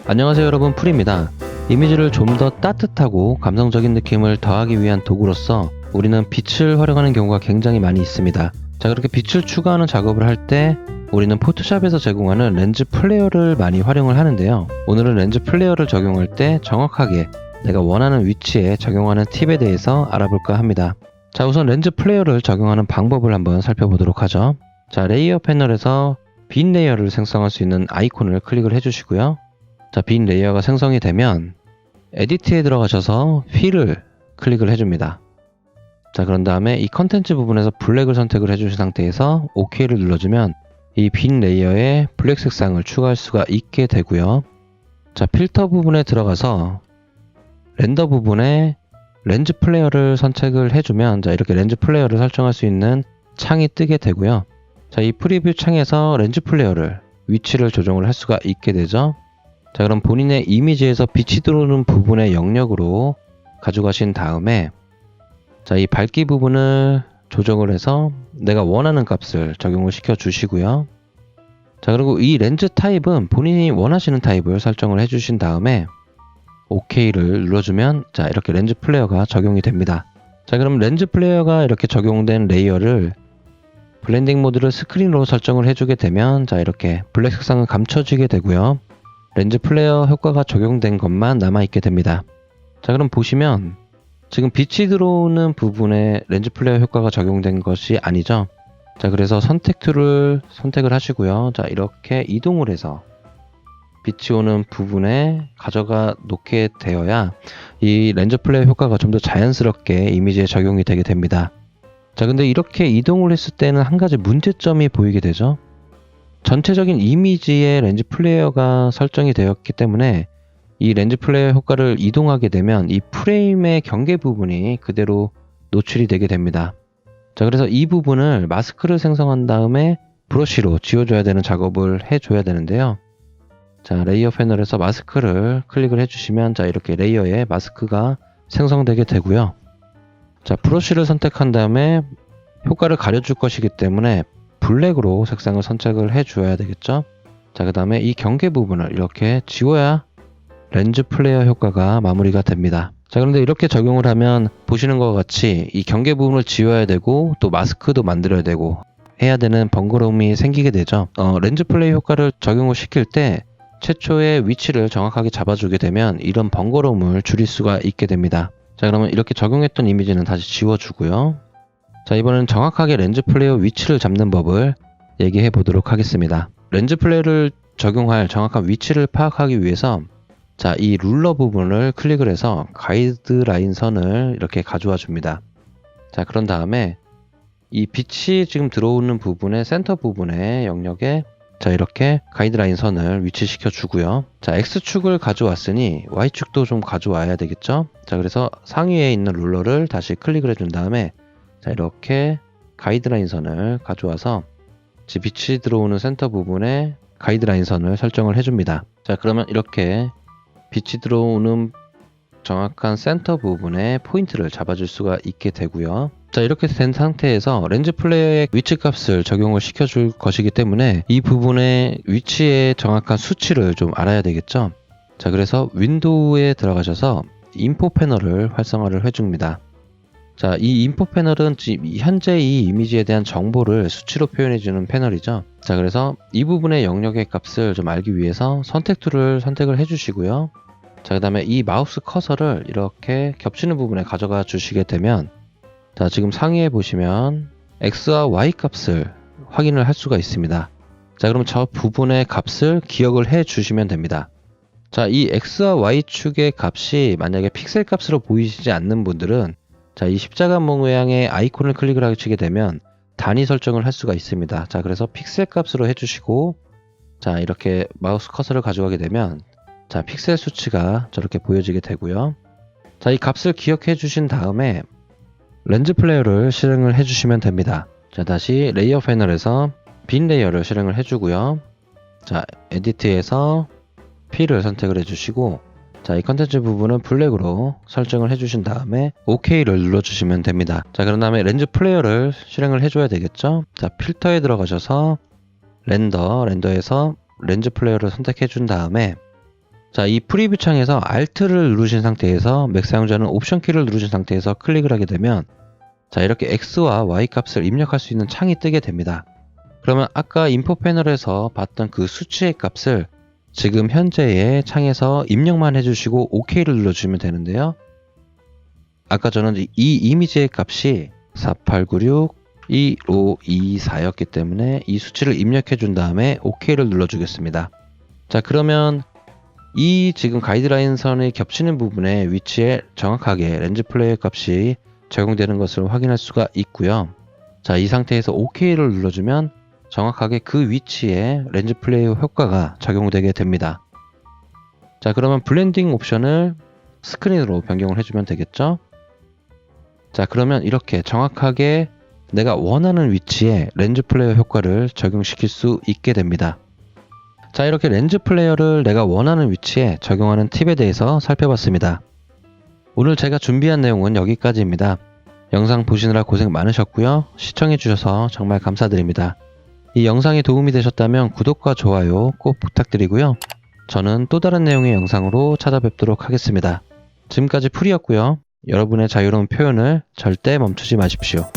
안녕하세요 여러분, 풀입니다. 이미지를 좀 더 따뜻하고 감성적인 느낌을 더하기 위한 도구로서 우리는 빛을 활용하는 경우가 굉장히 많이 있습니다. 자, 그렇게 빛을 추가하는 작업을 할 때 우리는 포토샵에서 제공하는 렌즈 플레이어를 많이 활용을 하는데요. 오늘은 렌즈 플레이어를 적용할 때 정확하게 내가 원하는 위치에 적용하는 팁에 대해서 알아볼까 합니다. 자, 우선 렌즈 플레이어를 적용하는 방법을 한번 살펴보도록 하죠. 자, 레이어 패널에서 빈 레이어를 생성할 수 있는 아이콘을 클릭을 해주시고요. 자, 빈 레이어가 생성이 되면 에디트에 들어가셔서 필을 클릭을 해줍니다. 자, 그런 다음에 이 컨텐츠 부분에서 블랙을 선택을 해주신 상태에서 OK를 눌러주면 이 빈 레이어에 블랙 색상을 추가할 수가 있게 되고요. 자, 필터 부분에 들어가서 렌더 부분에 렌즈 플레이어를 선택을 해주면 자, 이렇게 렌즈 플레이어를 설정할 수 있는 창이 뜨게 되고요. 자, 이 프리뷰 창에서 렌즈 플레이어를 위치를 조정을 할 수가 있게 되죠. 자, 그럼 본인의 이미지에서 빛이 들어오는 부분의 영역으로 가져가신 다음에 자, 이 밝기 부분을 조정을 해서 내가 원하는 값을 적용을 시켜 주시고요. 자, 그리고 이 렌즈 타입은 본인이 원하시는 타입을 설정을 해 주신 다음에 OK를 눌러주면 자, 이렇게 렌즈 플레이어가 적용이 됩니다. 자, 그럼 렌즈 플레이어가 이렇게 적용된 레이어를 블렌딩 모드를 스크린으로 설정을 해주게 되면 자, 이렇게 블랙 색상은 감춰지게 되고요. 렌즈 플레이어 효과가 적용된 것만 남아있게 됩니다. 자, 그럼 보시면 지금 빛이 들어오는 부분에 렌즈 플레이어 효과가 적용된 것이 아니죠. 자, 그래서 선택 툴을 선택을 하시고요. 자, 이렇게 이동을 해서 빛이 오는 부분에 가져가 놓게 되어야 이 렌즈 플레이어 효과가 좀 더 자연스럽게 이미지에 적용이 되게 됩니다. 자, 근데 이렇게 이동을 했을 때는 한 가지 문제점이 보이게 되죠. 전체적인 이미지에 렌즈 플레이어가 설정이 되었기 때문에 이 렌즈 플레이어 효과를 이동하게 되면 이 프레임의 경계 부분이 그대로 노출이 되게 됩니다. 자, 그래서 이 부분을 마스크를 생성한 다음에 브러쉬로 지워줘야 되는 작업을 해줘야 되는데요. 자, 레이어 패널에서 마스크를 클릭을 해주시면 자, 이렇게 레이어에 마스크가 생성되게 되고요. 자, 브러쉬를 선택한 다음에 효과를 가려줄 것이기 때문에 블랙으로 색상을 선택을 해 주어야 되겠죠. 자, 그 다음에 이 경계 부분을 이렇게 지워야 렌즈 플레이어 효과가 마무리가 됩니다. 자, 그런데 이렇게 적용을 하면 보시는 것과 같이 이 경계 부분을 지워야 되고 또 마스크도 만들어야 되고 해야 되는 번거로움이 생기게 되죠. 렌즈 플레이어 효과를 적용을 시킬 때 최초의 위치를 정확하게 잡아주게 되면 이런 번거로움을 줄일 수가 있게 됩니다. 자, 그러면 이렇게 적용했던 이미지는 다시 지워주고요. 자, 이번엔 정확하게 렌즈 플레이어 위치를 잡는 법을 얘기해 보도록 하겠습니다. 렌즈 플레이어를 적용할 정확한 위치를 파악하기 위해서 자, 이 룰러 부분을 클릭을 해서 가이드라인 선을 이렇게 가져와 줍니다. 자, 그런 다음에 이 빛이 지금 들어오는 부분의 센터 부분의 영역에 자, 이렇게 가이드라인 선을 위치시켜 주고요. 자, X축을 가져왔으니 Y축도 좀 가져와야 되겠죠. 자, 그래서 상위에 있는 룰러를 다시 클릭을 해준 다음에 자, 이렇게 가이드라인 선을 가져와서 빛이 들어오는 센터 부분에 가이드라인 선을 설정을 해줍니다. 자, 그러면 이렇게 빛이 들어오는 정확한 센터 부분에 포인트를 잡아줄 수가 있게 되고요. 자, 이렇게 된 상태에서 렌즈 플레이어의 위치 값을 적용을 시켜줄 것이기 때문에 이 부분의 위치의 정확한 수치를 좀 알아야 되겠죠. 자, 그래서 윈도우에 들어가셔서 인포 패널을 활성화를 해줍니다. 자, 이 인포 패널은 현재 이 이미지에 대한 정보를 수치로 표현해주는 패널이죠. 자, 그래서 이 부분의 영역의 값을 좀 알기 위해서 선택 툴을 선택을 해주시고요. 자, 그 다음에 이 마우스 커서를 이렇게 겹치는 부분에 가져가 주시게 되면 자, 지금 상위에 보시면 X와 Y 값을 확인을 할 수가 있습니다. 자, 그럼 저 부분의 값을 기억을 해 주시면 됩니다. 자, 이 X와 Y축의 값이 만약에 픽셀 값으로 보이시지 않는 분들은 자, 이 십자가 모양의 아이콘을 클릭을 하시게 되면 단위 설정을 할 수가 있습니다. 자, 그래서 픽셀 값으로 해주시고 자, 이렇게 마우스 커서를 가져가게 되면 자, 픽셀 수치가 저렇게 보여지게 되고요. 자, 이 값을 기억해 주신 다음에 렌즈 플레이어를 실행을 해주시면 됩니다. 자, 다시 레이어 패널에서 빈 레이어를 실행을 해주고요. 자, 에디트에서 필을 선택을 해주시고 자, 이 컨텐츠 부분은 블랙으로 설정을 해주신 다음에 OK를 눌러주시면 됩니다. 자, 그런 다음에 렌즈 플레이어를 실행을 해줘야 되겠죠. 자, 필터에 들어가셔서 렌더에서 렌즈 플레이어를 선택해 준 다음에 자, 이 프리뷰 창에서 Alt를 누르신 상태에서 맥 사용자는 옵션 키를 누르신 상태에서 클릭을 하게 되면 자, 이렇게 X와 Y 값을 입력할 수 있는 창이 뜨게 됩니다. 그러면 아까 인포 패널에서 봤던 그 수치의 값을 지금 현재의 창에서 입력만 해주시고 OK를 눌러주시면 되는데요. 아까 저는 이 이미지의 값이 4896-1524였기 때문에 이 수치를 입력해 준 다음에 OK를 눌러주겠습니다. 자, 그러면 이 지금 가이드라인 선이 겹치는 부분의 위치에 정확하게 렌즈 플레이어 값이 적용되는 것을 확인할 수가 있고요. 자, 이 상태에서 OK를 눌러주면 정확하게 그 위치에 렌즈 플레이어 효과가 적용되게 됩니다. 자, 그러면 블렌딩 옵션을 스크린으로 변경을 해주면 되겠죠? 자, 그러면 이렇게 정확하게 내가 원하는 위치에 렌즈 플레이어 효과를 적용시킬 수 있게 됩니다. 자, 이렇게 렌즈 플레이어를 내가 원하는 위치에 적용하는 팁에 대해서 살펴봤습니다. 오늘 제가 준비한 내용은 여기까지입니다. 영상 보시느라 고생 많으셨고요. 시청해주셔서 정말 감사드립니다. 이 영상이 도움이 되셨다면 구독과 좋아요 꼭 부탁드리고요. 저는 또 다른 내용의 영상으로 찾아뵙도록 하겠습니다. 지금까지 풀이었고요. 여러분의 자유로운 표현을 절대 멈추지 마십시오.